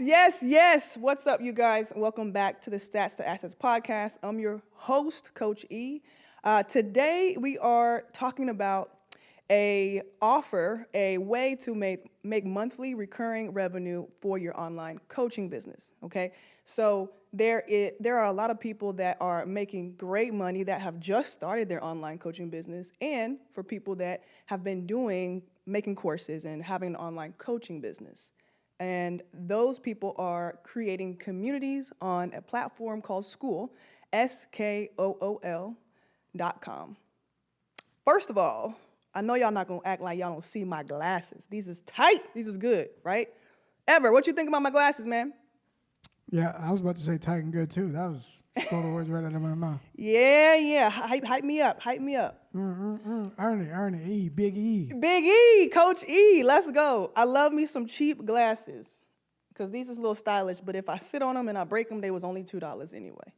Yes. What's up, you guys? Welcome back to the Stats to Assets podcast. I'm your host, Coach E. Today, we are talking about a way to make monthly recurring revenue for your online coaching business. Okay, so there are a lot of people that are making great money that have just started their online coaching business, and for people that have been making courses and having an online coaching business. And those people are creating communities on a platform called Skool, Skool.com. First of all, I know y'all not gonna act like y'all don't see my glasses. These is tight. These is good, right? Ever, what you think about my glasses, man? Yeah, I was about to say tight and good too. That was stole the words right out of my mouth. Yeah. Hype me up. Ernie, E, Big E. Big E, Coach E, let's go. I love me some cheap glasses because these is a little stylish, but if I sit on them and I break them, they was only $2 anyway.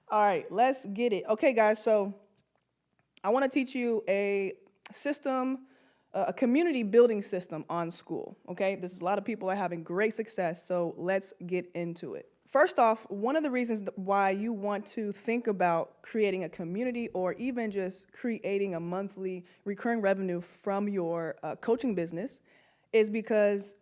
All right, let's get it. Okay, guys, so I want to teach you a system, a community building system on Skool, okay? This is a lot of people are having great success, so let's get into it. First off, one of the reasons why you want to think about creating a community or even just creating a monthly recurring revenue from your coaching business is because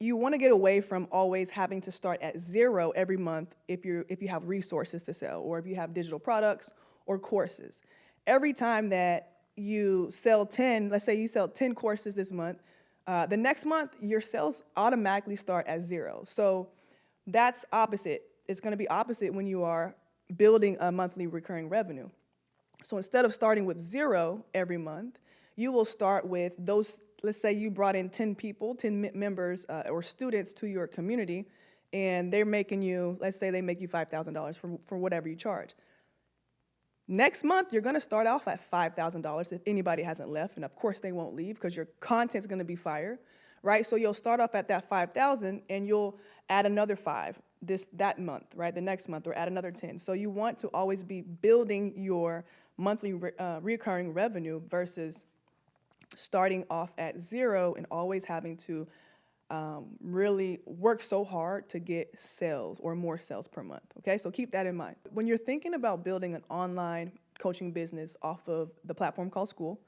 you want to get away from always having to start at zero every month if you have resources to sell or if you have digital products or courses. Every time that you sell 10, let's say you sell 10 courses this month, the next month your sales automatically start at zero. So that's opposite. It's going to be opposite when you are building a monthly recurring revenue. So instead of starting with zero every month, you will start with those, let's say you brought in 10 people, 10 members or students to your community, and they're making you, let's say they make you $5,000 for whatever you charge. Next month, you're going to start off at $5,000 if anybody hasn't left, and of course they won't leave because your content's going to be fire, right? So you'll start off at that $5,000 and you'll add another 5 that month, right? The next month, or add another 10. So you want to always be building your monthly recurring revenue versus starting off at zero and always having to really work so hard to get sales or more sales per month, okay? So keep that in mind. When you're thinking about building an online coaching business off of the platform called Skool,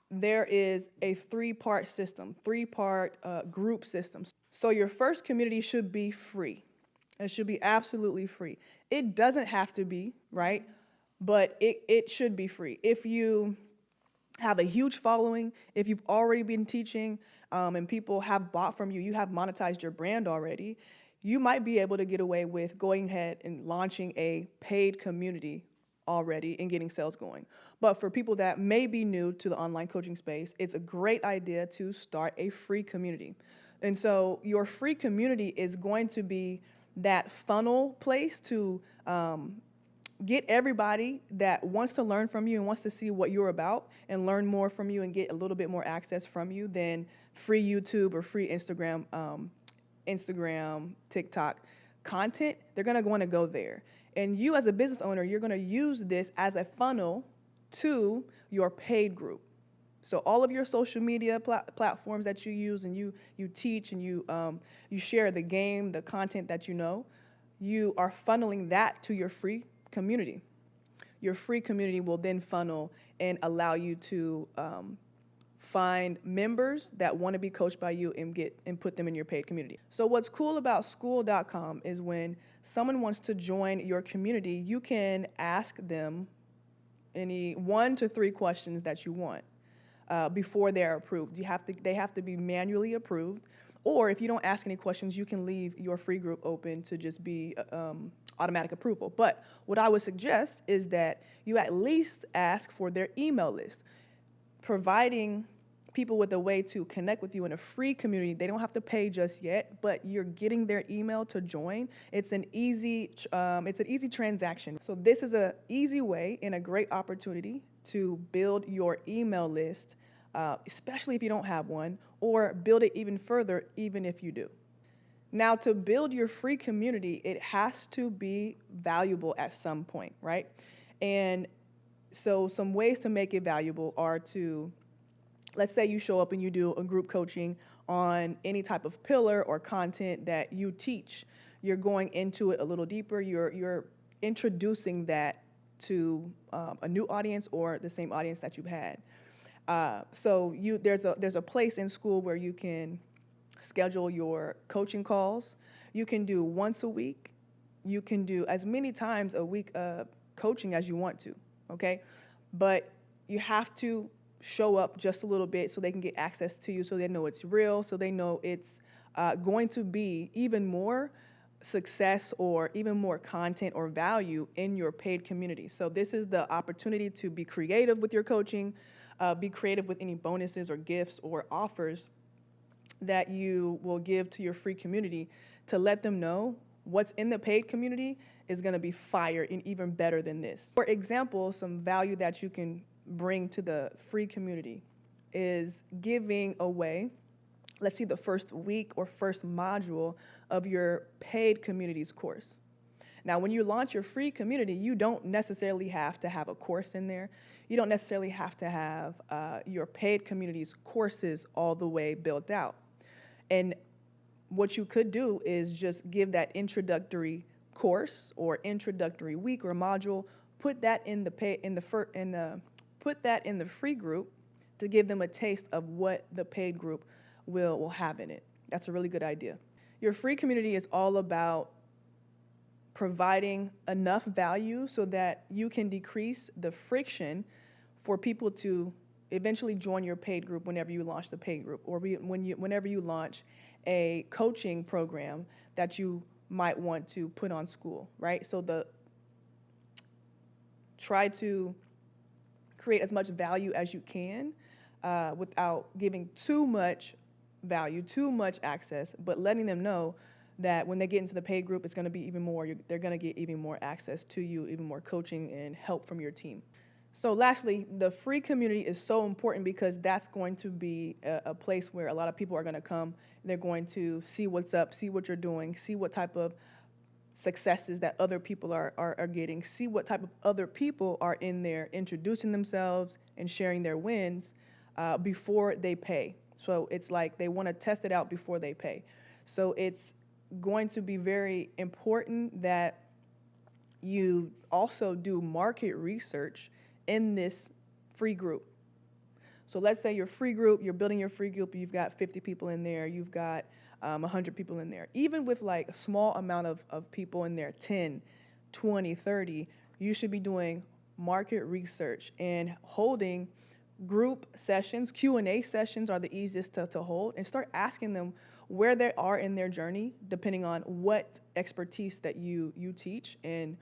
there is a three-part group system. So your first community should be free. It should be absolutely free. It doesn't have to be, right? But it should be free. If you have a huge following, if you've already been teaching and people have bought from you, you have monetized your brand already, you might be able to get away with going ahead and launching a paid community already and getting sales going. But for people that may be new to the online coaching space, it's a great idea to start a free community. And so your free community is going to be that funnel place to get everybody that wants to learn from you and wants to see what you're about and learn more from you and get a little bit more access from you than free YouTube or free Instagram, TikTok content. They're going to want to go there. And you as a business owner, you're going to use this as a funnel to your paid group. So all of your social media platforms that you use and you teach and you share the game, the content that you know, you are funneling that to your free community. Your free community will then funnel and allow you to find members that want to be coached by you and put them in your paid community. So what's cool about Skool.com is when someone wants to join your community, you can ask them any 1 to 3 questions that you want before they're approved. They have to be manually approved, or if you don't ask any questions, you can leave your free group open to just be automatic approval. But what I would suggest is that you at least ask for their email list, providing people with a way to connect with you in a free community. They don't have to pay just yet, but you're getting their email to join. It's an easy transaction. So this is an easy way and a great opportunity to build your email list, especially if you don't have one, or build it even further, even if you do. Now, to build your free community, it has to be valuable at some point, right? And so some ways to make it valuable are to, let's say you show up and you do a group coaching on any type of pillar or content that you teach. You're going into it a little deeper. You're introducing that to a new audience or the same audience that you've had. So there's a place in Skool where you can schedule your coaching calls. You can do once a week. You can do as many times a week coaching as you want to, okay? But you have to show up just a little bit so they can get access to you, so they know it's real, so they know it's going to be even more success or even more content or value in your paid community. So this is the opportunity to be creative with your coaching, be creative with any bonuses or gifts or offers that you will give to your free community to let them know what's in the paid community is going to be fire and even better than this. For example, some value that you can bring to the free community is giving away, let's see, the first week or first module of your paid communities course. Now, when you launch your free community, you don't necessarily have to have a course in there. You don't necessarily have to have your paid communities courses all the way built out. And what you could do is just give that introductory course or introductory week or module, put that in the put that in the free group to give them a taste of what the paid group will have in it. That's a really good idea. Your free community is all about providing enough value so that you can decrease the friction for people to eventually join your paid group whenever you launch the paid group, or whenever you launch a coaching program that you might want to put on Skool, right? So try to create as much value as you can without giving too much value, too much access, but letting them know that when they get into the paid group, it's going to be even more. They're going to get even more access to you, even more coaching and help from your team. So lastly, the free community is so important because that's going to be a place where a lot of people are going to come. They're going to see what's up, see what you're doing, see what type of successes that other people are getting, see what type of other people are in there introducing themselves and sharing their wins before they pay. So it's like they want to test it out before they pay. So it's going to be very important that you also do market research in this free group. So let's say your free group, you're building your free group, you've got 50 people in there, you've got 100 people in there. Even with like a small amount of people in there, 10, 20, 30, you should be doing market research and holding group sessions. Q&A sessions are the easiest to hold, and start asking them where they are in their journey, depending on what expertise that you teach and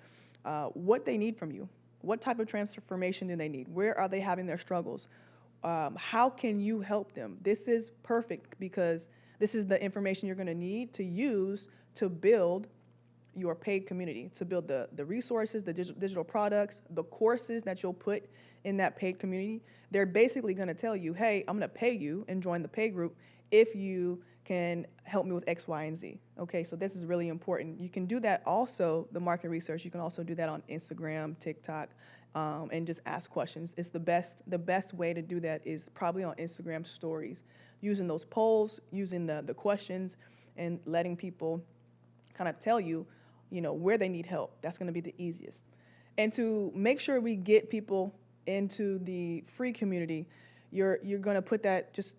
what they need from you. What type of transformation do they need? Where are they having their struggles? How can you help them? This is perfect because this is the information you're going to need to use to build your paid community, to build the resources, the digital products, the courses that you'll put in that paid community. They're basically going to tell you, hey, I'm going to pay you and join the paid group if you can help me with X, Y, and Z. Okay, so this is really important. You can do that also, the market research, you can also do that on Instagram, TikTok, and just ask questions. It's the best way to do that is probably on Instagram stories, using those polls, using the questions, and letting people kind of tell you, where they need help. That's going to be the easiest. And to make sure we get people into the free community, you're going to put that, just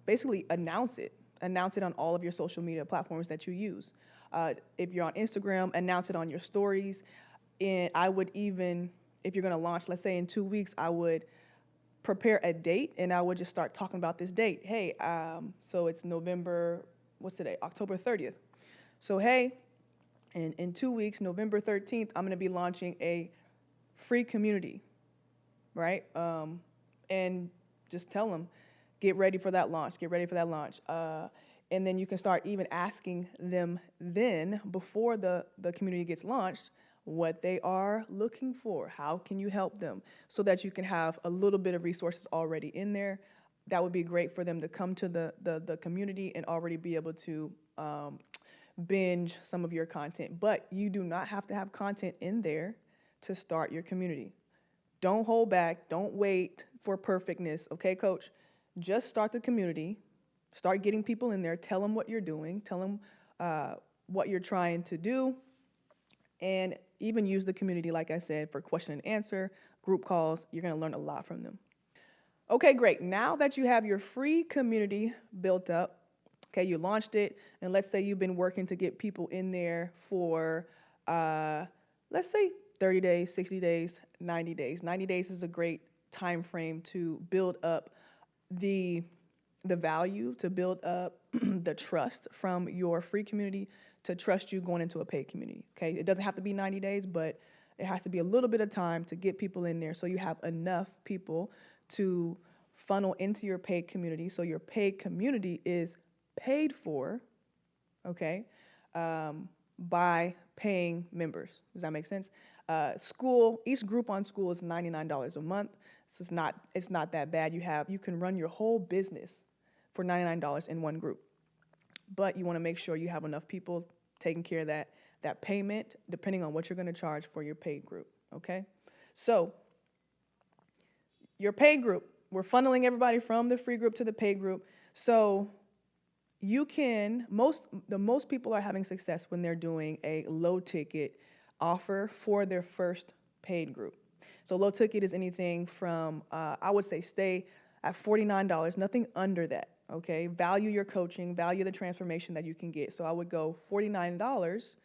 basically announce it on all of your social media platforms that you use. If you're on Instagram, announce it on your stories. And I would even, if you're going to launch, let's say in 2 weeks, I would prepare a date and I would just start talking about this date. Hey, so it's November, what's today? October 30th. So hey, in 2 weeks, November 13th, I'm going to be launching a free community, right? And just tell them, get ready for that launch, get ready for that launch. And then you can start even asking them then, before the community gets launched, what they are looking for. How can you help them? So that you can have a little bit of resources already in there. That would be great for them to come to the community and already be able to binge some of your content. But you do not have to have content in there to start your community. Don't hold back. Don't wait for perfectness. Okay, coach? Just start the community. Start getting people in there. Tell them what you're doing. Tell them what you're trying to do. And even use the community, like I said, for question and answer, group calls. You're going to learn a lot from them. Okay, great. Now that you have your free community built up, okay, you launched it, and let's say you've been working to get people in there for, let's say 30 days, 60 days, 90 days. 90 days is a great time frame to build up the value, to build up the trust from your free community to trust you going into a paid community, okay? It doesn't have to be 90 days, but it has to be a little bit of time to get people in there so you have enough people to funnel into your paid community. So your paid community is paid for, okay, by paying members. Does that make sense? Skool, each group on Skool is $99 a month. So it's not that bad. You can run your whole business for $99 in one group. But you want to make sure you have enough people taking care of that payment, depending on what you're going to charge for your paid group, okay? So your paid group, we're funneling everybody from the free group to the paid group. So you can, the most people are having success when they're doing a low ticket offer for their first paid group. So low ticket is anything from, I would say stay at $49, nothing under that, okay? Value your coaching, value the transformation that you can get. So I would go $49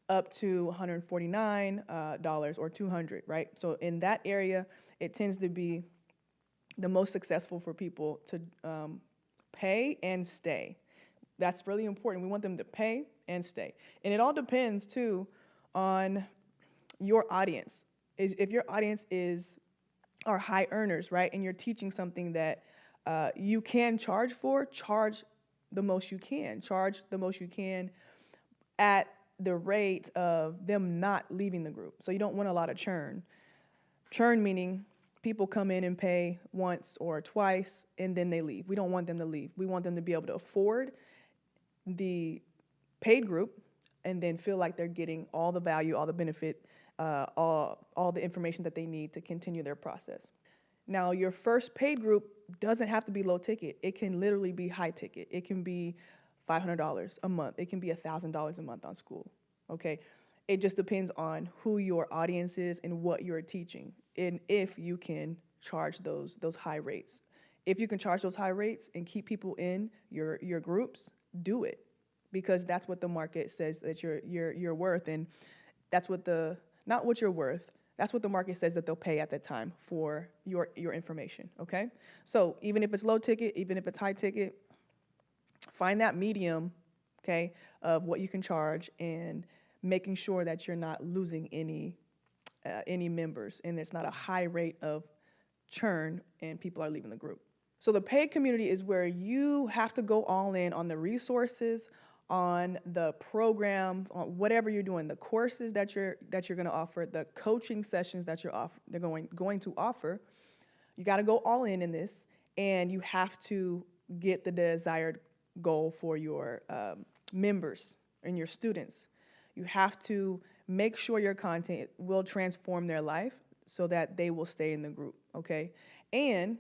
up to $149 or $200, right? So in that area, it tends to be the most successful for people to pay and stay. That's really important. We want them to pay and stay. And it all depends, too, on your audience. If your audience are high earners, right, and you're teaching something that you can charge for, charge the most you can. Charge the most you can at the rate of them not leaving the group. So you don't want a lot of churn. Churn meaning people come in and pay once or twice and then they leave. We don't want them to leave. We want them to be able to afford the paid group and then feel like they're getting all the value, all the benefit, all the information that they need to continue their process. Now, your first paid group doesn't have to be low ticket. It can literally be high ticket. It can be $500 a month. It can be $1,000 a month on Skool, okay? It just depends on who your audience is and what you're teaching, and if you can charge those high rates. If you can charge those high rates and keep people in your groups, do it, because that's what the market says that you're worth, and that's what not what you're worth. That's what the market says that they'll pay at that time for your information, okay? So even if it's low ticket, even if it's high ticket, find that medium, okay, of what you can charge and making sure that you're not losing any members and it's not a high rate of churn and people are leaving the group. So the paid community is where you have to go all in on the resources, on the program, on whatever you're doing, the courses that you're going to offer, the coaching sessions that they're going to offer. You got to go all in this, and you have to get the desired goal for your members and your students. You have to make sure your content will transform their life so that they will stay in the group, okay? And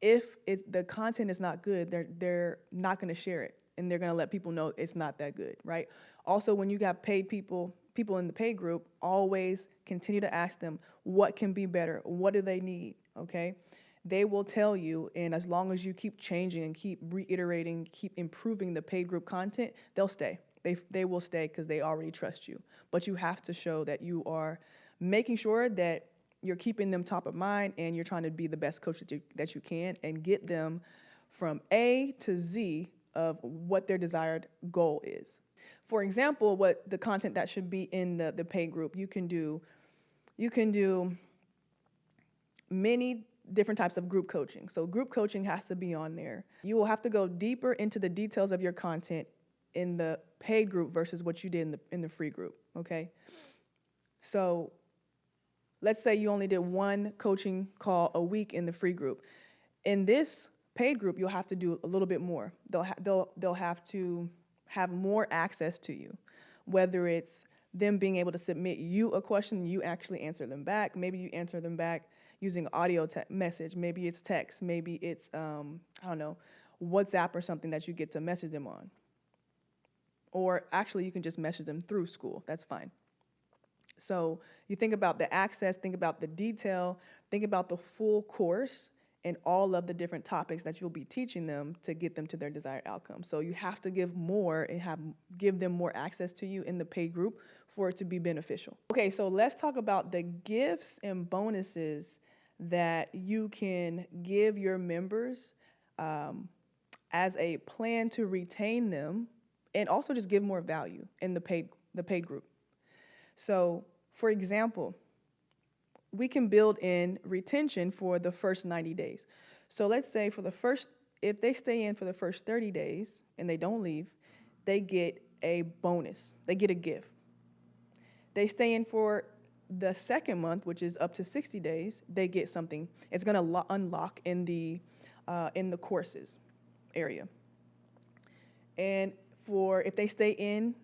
if the content is not good, they're not going to share it, and they're going to let people know it's not that good, right? Also, when you got paid people in the paid group, always continue to ask them what can be better, what do they need, okay? They will tell you, and as long as you keep changing and keep reiterating, keep improving the paid group content, they'll stay. They will stay because they already trust you. But you have to show that you are making sure that you're keeping them top of mind and you're trying to be the best coach that you can and get them from A to Z of what their desired goal is. For example, what the content that should be in the paid group, you can do many different types of group coaching. So group coaching has to be on there. You will have to go deeper into the details of your content in the paid group versus what you did in the free group, okay? So let's say you only did one coaching call a week in the free group. In this paid group, you'll have to do a little bit more. They'll have to have more access to you, whether it's them being able to submit you a question, you actually answer them back. Maybe you answer them back using audio message. Maybe it's text. Maybe it's, I don't know, WhatsApp or something that you get to message them on. Or actually, you can just message them through Skool. That's fine. So you think about the access, think about the detail, think about the full course and all of the different topics that you'll be teaching them to get them to their desired outcome. So you have to give more and give them more access to you in the paid group for it to be beneficial. Okay, so let's talk about the gifts and bonuses that you can give your members as a plan to retain them and also just give more value in the paid group. So, for example, we can build in retention for the first 90 days. So let's say if they stay in for the first 30 days and they don't leave, they get a bonus. They get a gift. They stay in for the second month, which is up to 60 days, they get something. It's going to unlock in the courses area. And if they stay in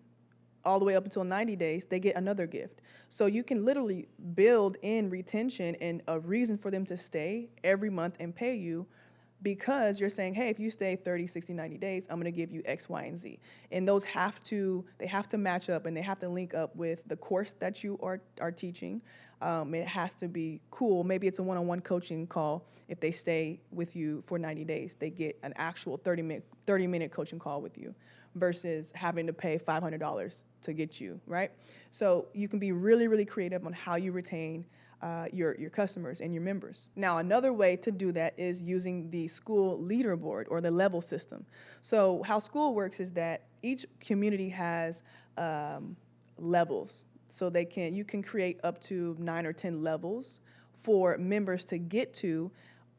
all the way up until 90 days, they get another gift. So you can literally build in retention and a reason for them to stay every month and pay you, because you're saying, hey, if you stay 30, 60, 90 days, I'm going to give you X, Y, and Z. And those have to match up and they have to link up with the course that you are teaching. It has to be cool. Maybe it's a one-on-one coaching call. If they stay with you for 90 days, they get an actual 30-minute coaching call with you versus having to pay $500 to get you, right? So you can be really, really creative on how you retain your customers and your members. Now, another way to do that is using the Skool leaderboard or the level system. So how Skool works is that each community has levels. So you can create up to 9 or 10 levels for members to get to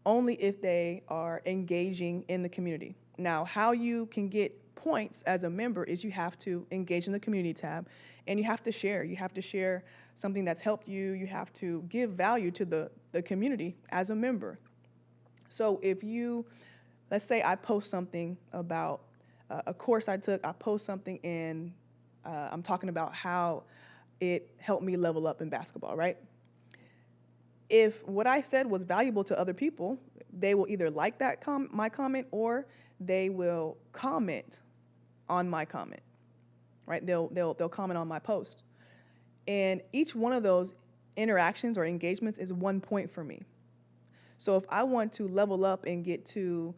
only if they are engaging in the community. Now, how you can get points as a member is you have to engage in the community tab and you have to share. You have to share something that's helped you. You have to give value to the community as a member. So let's say I post something about a course I took, I post something and I'm talking about how it helped me level up in basketball, right? If what I said was valuable to other people, they will either like that my comment or they will comment on my comment, right? They'll comment on my post. And each one of those interactions or engagements is 1 point for me. So if I want to level up and get to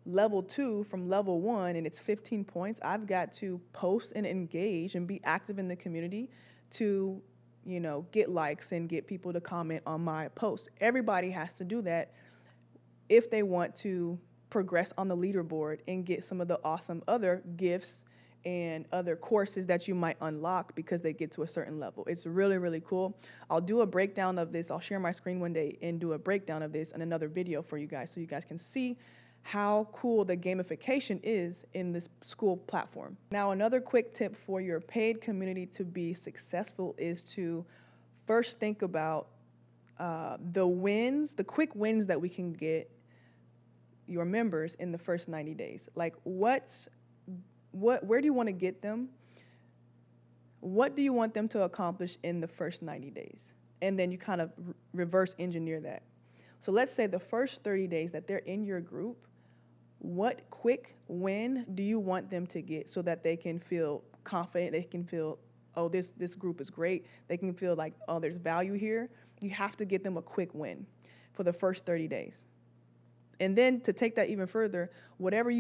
level 2 from level 1 and it's 15 points, I've got to post and engage and be active in the community to, get likes and get people to comment on my post. Everybody has to do that if they want to progress on the leaderboard and get some of the awesome other gifts and other courses that you might unlock because they get to a certain level. It's really, really cool. I'll do a breakdown of this. I'll share my screen one day and do a breakdown of this in another video for you guys so you guys can see how cool the gamification is in this Skool platform. Now, another quick tip for your paid community to be successful is to first think about the quick wins that we can get your members in the first 90 days. Like where do you want to get them? What do you want them to accomplish in the first 90 days? And then you kind of reverse engineer that. So let's say the first 30 days that they're in your group, what quick win do you want them to get so that they can feel confident, they can feel, oh, this group is great, they can feel like, oh, there's value here. You have to get them a quick win for the first 30 days. And then to take that even further, whatever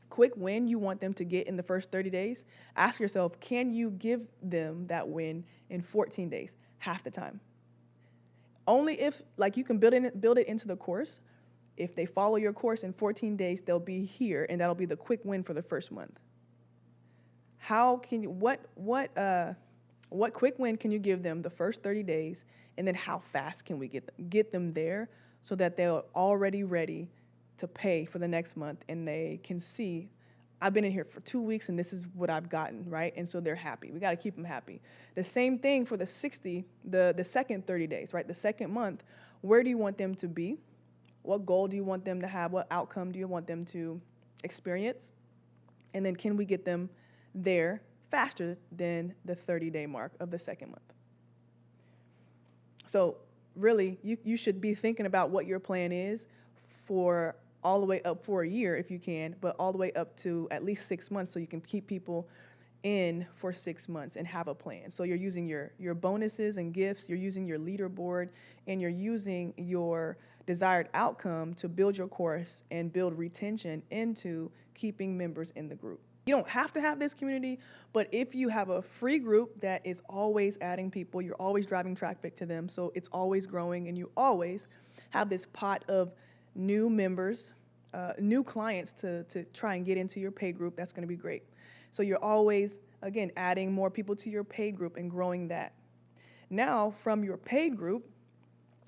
quick win you want them to get in the first 30 days, ask yourself, can you give them that win in 14 days, half the time? Only if, you can build it into the course. If they follow your course in 14 days, they'll be here, and that'll be the quick win for the first month. How can you, what quick win can you give them the first 30 days, and then how fast can we get them there so that they're already ready to pay for the next month, and they can see, I've been in here for 2 weeks, and this is what I've gotten, right? And so they're happy. We got to keep them happy. The same thing for the second 30 days, right? The second month, where do you want them to be? What goal do you want them to have? What outcome do you want them to experience? And then can we get them there faster than the 30-day mark of the second month? So really, you should be thinking about what your plan is for all the way up for a year if you can, but all the way up to at least 6 months so you can keep people in for 6 months and have a plan. So you're using your bonuses and gifts, you're using your leaderboard, and you're using your desired outcome to build your course and build retention into keeping members in the group. You don't have to have this community, but if you have a free group that is always adding people, you're always driving traffic to them, so it's always growing, and you always have this pot of new members, new clients to try and get into your paid group, that's going to be great. So you're always, again, adding more people to your paid group and growing that. Now, from your paid group,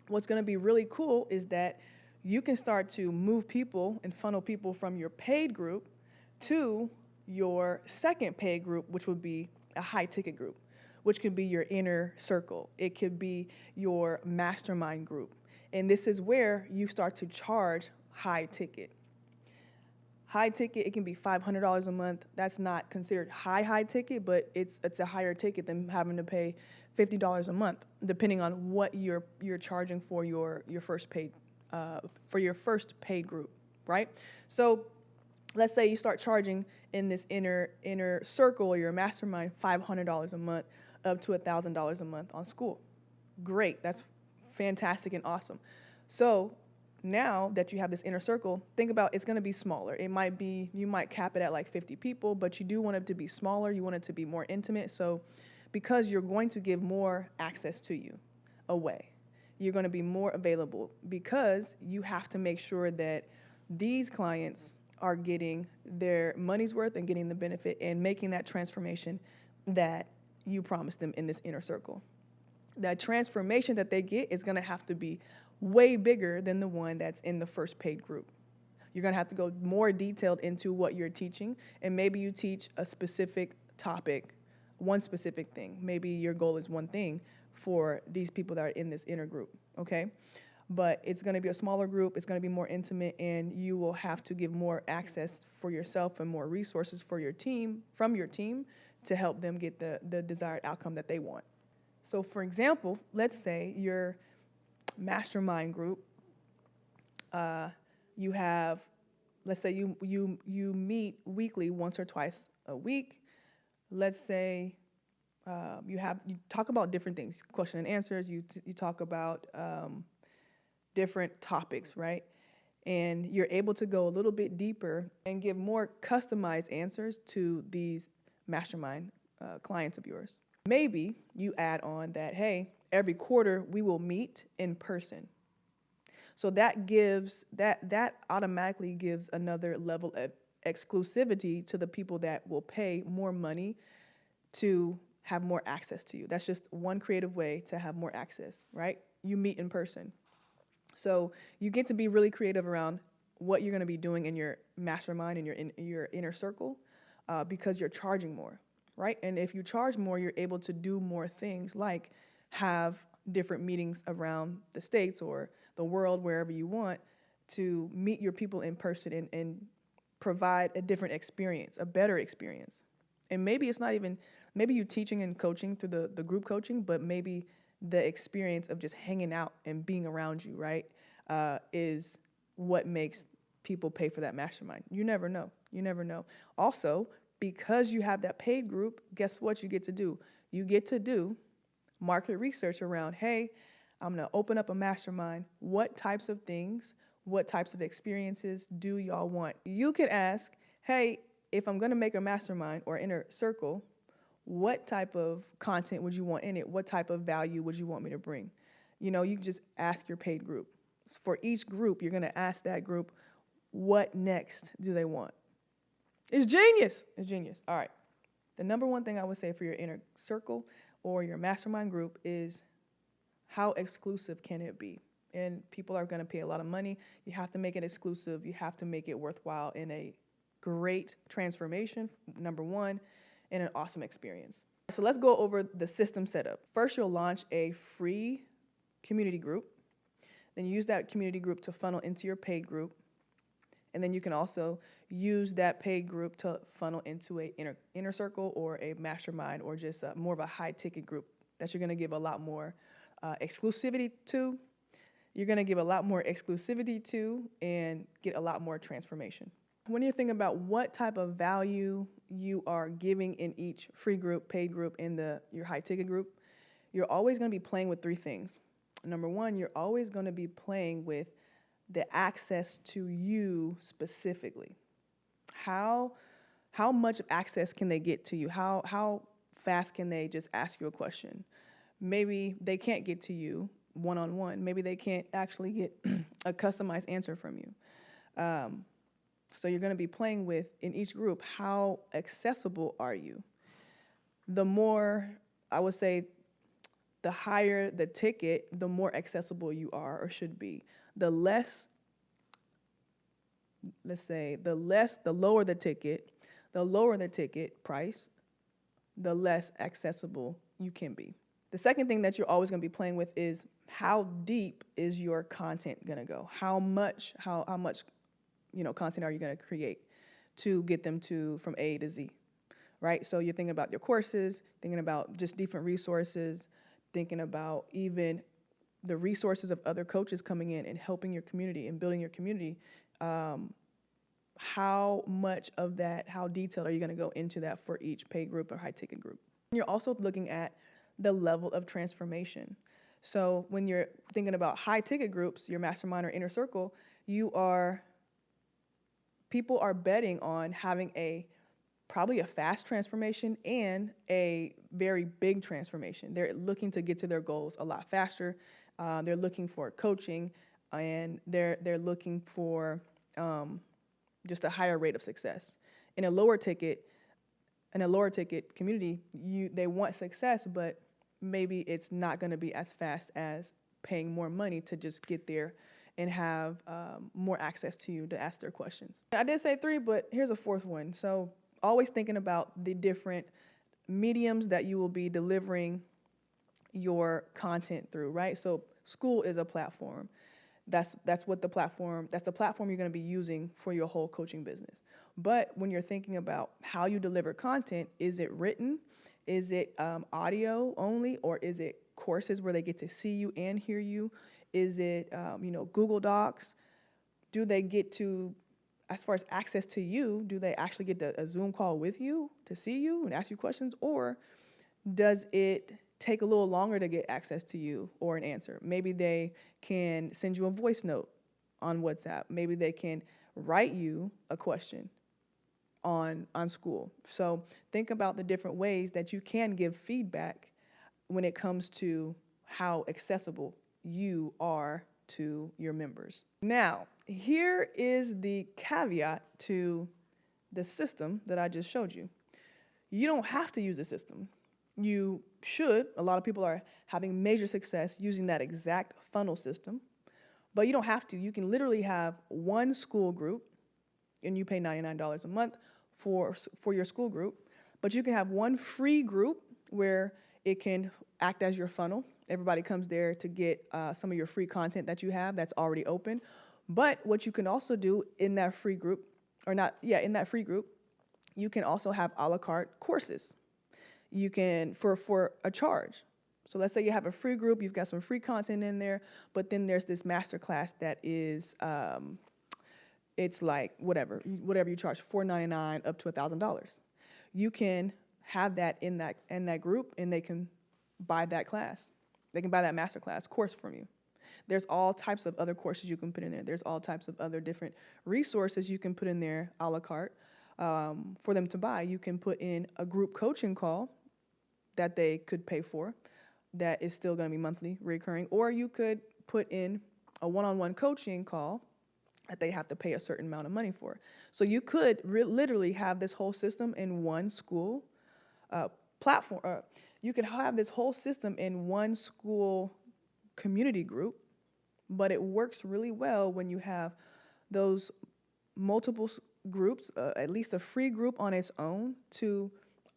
what's going to be really cool is that you can start to move people and funnel people from your paid group to your second paid group, which would be a high ticket group, which could be your inner circle. It could be your mastermind group. And this is where you start to charge high ticket. High ticket, it can be $500 a month. That's not considered high ticket, but it's a higher ticket than having to pay $50 a month, depending on what you're charging for your first paid group, right? So let's say you start charging in this inner circle or your mastermind $500 a month up to $1,000 a month on Skool. Great, that's fantastic and awesome. So now that you have this inner circle, think about it's going to be smaller. It might be, you might cap it at like 50 people, but you do want it to be smaller. You want it to be more intimate. So because you're going to give more access to you away, you're going to be more available because you have to make sure that these clients are getting their money's worth and getting the benefit and making that transformation that you promised them in this inner circle. That transformation that they get is going to have to be way bigger than the one that's in the first paid group. You're going to have to go more detailed into what you're teaching, and maybe you teach a specific topic, one specific thing. Maybe your goal is one thing for these people that are in this inner group, okay? But it's going to be a smaller group, it's going to be more intimate, and you will have to give more access for yourself and more resources for your team, from your team, to help them get the desired outcome that they want. So for example, let's say your mastermind group, you have, let's say you meet weekly once or twice a week. Let's say you talk about different things, question and answers. You talk about different topics, right? And you're able to go a little bit deeper and give more customized answers to these mastermind clients of yours. Maybe you add on that, hey, every quarter we will meet in person. So that automatically gives another level of exclusivity to the people that will pay more money to have more access to you. That's just one creative way to have more access, right? You meet in person. So you get to be really creative around what you're going to be doing in your mastermind and your inner circle because you're charging more, right? And if you charge more, you're able to do more things like have different meetings around the states or the world, wherever you want, to meet your people in person and provide a different experience, a better experience. And maybe it's not even, maybe you teaching and coaching through the group coaching, but maybe the experience of just hanging out and being around you, right, is what makes people pay for that mastermind. You never know. You never know. Also, because you have that paid group, guess what you get to do? You get to do market research around, hey, I'm going to open up a mastermind. What types of things, what types of experiences do y'all want? You could ask, hey, if I'm going to make a mastermind or inner circle, what type of content would you want in it? What type of value would you want me to bring? You know, you can just ask your paid group. For each group, you're going to ask that group, what next do they want? It's genius. It's genius. All right. The number one thing I would say for your inner circle or your mastermind group is how exclusive can it be? And people are going to pay a lot of money. You have to make it exclusive. You have to make it worthwhile in a great transformation, number one, and an awesome experience. So let's go over the system setup. First, you'll launch a free community group. Then you use that community group to funnel into your paid group. And then you can also use that paid group to funnel into a inner circle or a mastermind or just more of a high ticket group that you're going to give a lot more exclusivity to. you're going to give a lot more exclusivity to and get a lot more transformation. When you're thinking about what type of value you are giving in each free group, paid group, and your high ticket group, you're always going to be playing with three things. Number one, you're always going to be playing with the access to you specifically. How much access can they get to you? How fast can they just ask you a question? Maybe they can't get to you one-on-one. Maybe they can't actually get a customized answer from you. So you're going to be playing with, in each group, how accessible are you? The more, I would say, the higher the ticket, the more accessible you are or should be. The less, the lower the ticket price, the less accessible you can be. The second thing that you're always going to be playing with is how deep is your content going to go? How much content are you going to create to get them from A to Z, right? So you're thinking about your courses, thinking about just different resources, thinking about even the resources of other coaches coming in and helping your community and building your community. How much of that, how detailed are you going to go into that for each paid group or high ticket group? You're also looking at the level of transformation. So when you're thinking about high ticket groups, your mastermind or inner circle, people are betting on having probably a fast transformation and a very big transformation. They're looking to get to their goals a lot faster. They're looking for coaching, and they're looking for just a higher rate of success. In a lower ticket community, they want success, but maybe it's not going to be as fast as paying more money to just get there and have more access to you to ask their questions. I did say 3, but here's a 4th one. So always thinking about the different mediums that you will be delivering your content through, right? So Skool is a platform. That's the platform you're going to be using for your whole coaching business. But when you're thinking about how you deliver content, is it written? Is it audio only, or is it courses where they get to see you and hear you? Is it Google Docs? Do they get to, as far as access to you, do they actually get a Zoom call with you to see you and ask you questions? Or does it take a little longer to get access to you or an answer? Maybe they can send you a voice note on WhatsApp. Maybe they can write you a question on Skool. So think about the different ways that you can give feedback when it comes to how accessible you are to your members. Now, here is the caveat to the system that I just showed you. You don't have to use the system. You should. A lot of people are having major success using that exact funnel system, but you don't have to. You can literally have one Skool group, and you pay $99 a month for your Skool group, but you can have one free group where it can act as your funnel. Everybody comes there to get some of your free content that you have that's already open. But what you can also do in that free group, you can also have a la carte courses. You can, for a charge. So let's say you have a free group, you've got some free content in there, but then there's this masterclass that is, it's like whatever you charge, $4.99 up to $1,000. You can have that in that group, and they can buy that class. They can buy that masterclass course from you. There's all types of other courses you can put in there. There's all types of other different resources you can put in there a la carte for them to buy. You can put in a group coaching call that they could pay for that is still going to be monthly recurring, or you could put in a one-on-one coaching call that they have to pay a certain amount of money for. So you could literally have this whole system in one Skool platform. You could have this whole system in one Skool community group, but it works really well when you have those multiple groups, at least a free group on its own, to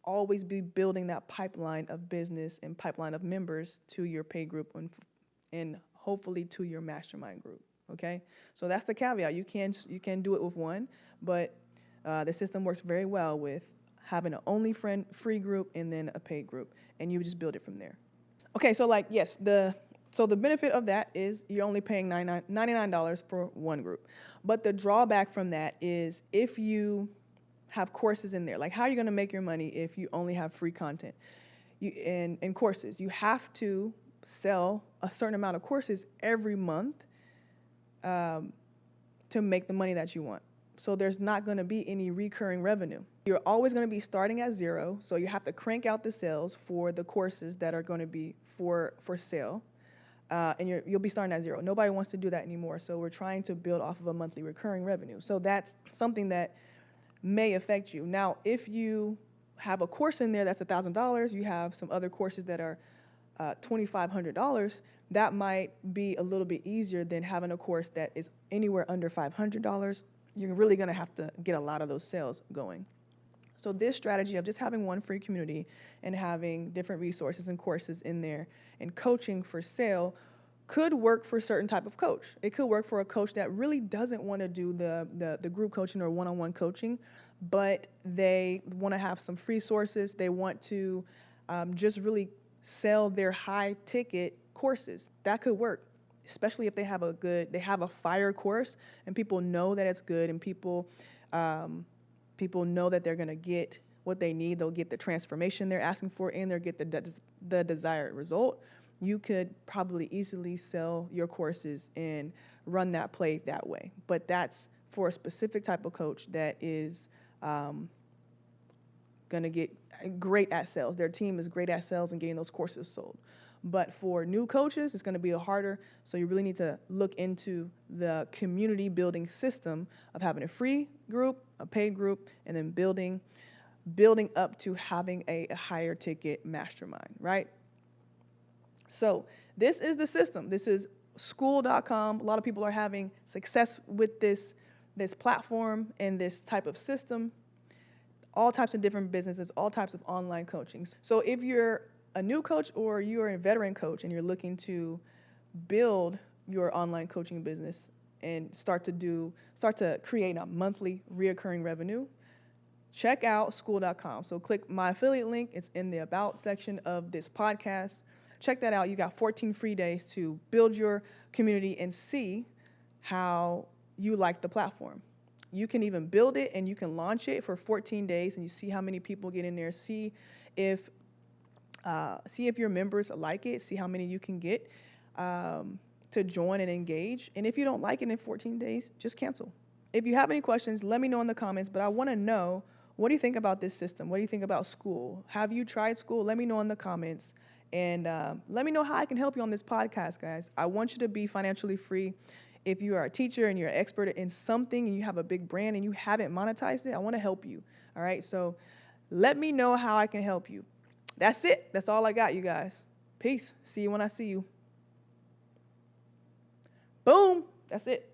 always be building that pipeline of business and pipeline of members to your pay group and hopefully to your mastermind group. Okay, so that's the caveat. You can do it with one, but the system works very well with having an only free group and then a paid group, and you just build it from there. Okay, so yes, the So the benefit of that is you're only paying $99 for one group. But the drawback from that is if you have courses in there, like how are you going to make your money if you only have free content in courses? You have to sell a certain amount of courses every month to make the money that you want. So there's not going to be any recurring revenue. You're always going to be starting at zero, so you have to crank out the sales for the courses that are going to be for sale. And you'll be starting at zero. Nobody wants to do that anymore. So we're trying to build off of a monthly recurring revenue. So that's something that may affect you. Now, if you have a course in there that's $1,000, you have some other courses that are $2,500, that might be a little bit easier than having a course that is anywhere under $500. You're really going to have to get a lot of those sales going. So this strategy of just having one free community and having different resources and courses in there and coaching for sale could work for a certain type of coach. It could work for a coach that really doesn't want to do the group coaching or one-on-one coaching, but they want to have some free sources. They want to just really sell their high-ticket courses. That could work, especially if they have a fire course and people know that it's good and people know that they're going to get what they need. They'll get the transformation they're asking for and they'll get the desired result. You could probably easily sell your courses and run that play that way. But that's for a specific type of coach that is going to get great at sales. Their team is great at sales and getting those courses sold. But for new coaches, it's going to be harder. So you really need to look into the community building system of having a free group, a paid group, and then building up to having a higher ticket mastermind, right? So this is the system. This is Skool.com. A lot of people are having success with this platform and this type of system. All types of different businesses, all types of online coaching. So if you're a new coach or you're a veteran coach and you're looking to build your online coaching business and start to create a monthly reoccurring revenue, check out Skool.com. So click my affiliate link. It's in the About section of this podcast. Check that out. You got 14 free days to build your community and see how you like the platform. You can even build it and you can launch it for 14 days and you see how many people get in there. See if your members like it. See how many you can get to join and engage. And if you don't like it in 14 days, just cancel. If you have any questions, let me know in the comments. But I want to know, what do you think about this system? What do you think about Skool? Have you tried Skool? Let me know in the comments. And let me know how I can help you on this podcast, guys. I want you to be financially free. If you are a teacher and you're an expert in something and you have a big brand and you haven't monetized it, I want to help you. All right, so let me know how I can help you. That's it. That's all I got, you guys. Peace. See you when I see you. Boom. That's it.